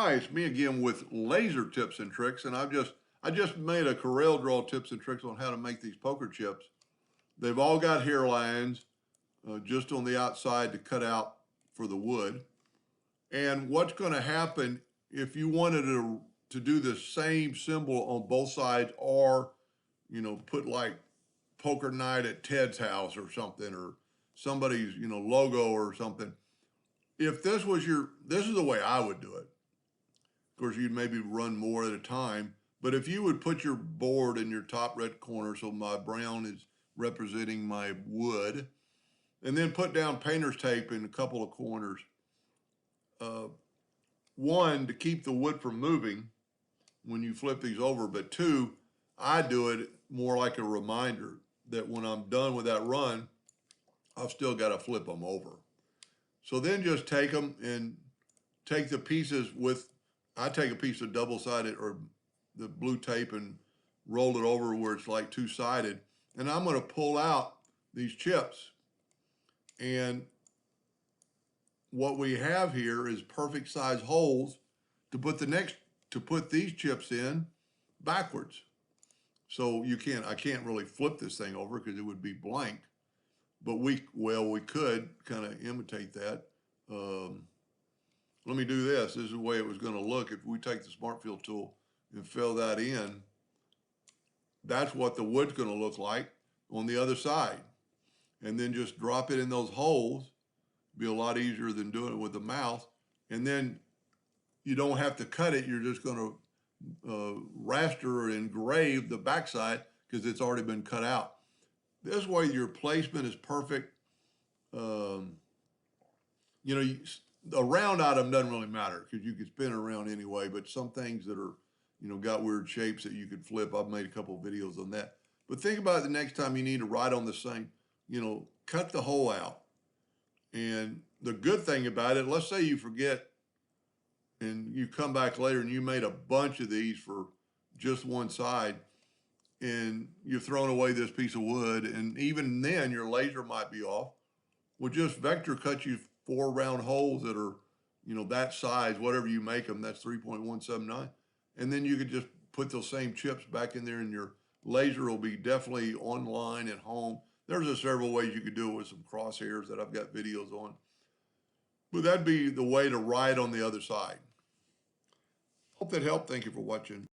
Hi, it's me again with laser tips and tricks, and I just made a Corel Draw tips and tricks on how to make these poker chips. They've all got hairlines just on the outside to cut out for the wood. And what's going to happen if you wanted to do the same symbol on both sides, or put like poker night at Ted's house or something, or somebody's logo or something. If this is the way I would do it. Of course, you'd maybe run more at a time, but if you would put your board in your top red corner, so my brown is representing my wood, and then put down painter's tape in a couple of corners. One, to keep the wood from moving when you flip these over, but two, I do it more like a reminder that when I'm done with that run, I've still got to flip them over. So then just take them and take the pieces with, I take a piece of double-sided or the blue tape and roll it over where it's like two-sided. And I'm going to pull out these chips. And what we have here is perfect size holes to put these chips in backwards. So I can't really flip this thing over because it would be blank. But we could kind of imitate that. Let me do this. This is the way it was going to look if we take the Smart Fill tool and fill that in. That's what the wood's going to look like on the other side. And then just drop it in those holes. Be a lot easier than doing it with the mouse. And then you don't have to cut it. You're just going to raster or engrave the backside because it's already been cut out. This way your placement is perfect. A round item doesn't really matter because you can spin it around anyway, but some things that are, got weird shapes that you could flip, I've made a couple of videos on that. But think about it the next time you need to write on the same, cut the hole out. And the good thing about it, let's say you forget and you come back later and you made a bunch of these for just one side and you've thrown away this piece of wood, and even then your laser might be off. Well, just vector cut you 4 round holes that are, that size, whatever you make them, that's 3.179. And then you could just put those same chips back in there and your laser will be definitely online at home. There's just several ways you could do it with some crosshairs that I've got videos on. But that'd be the way to write on the other side. Hope that helped. Thank you for watching.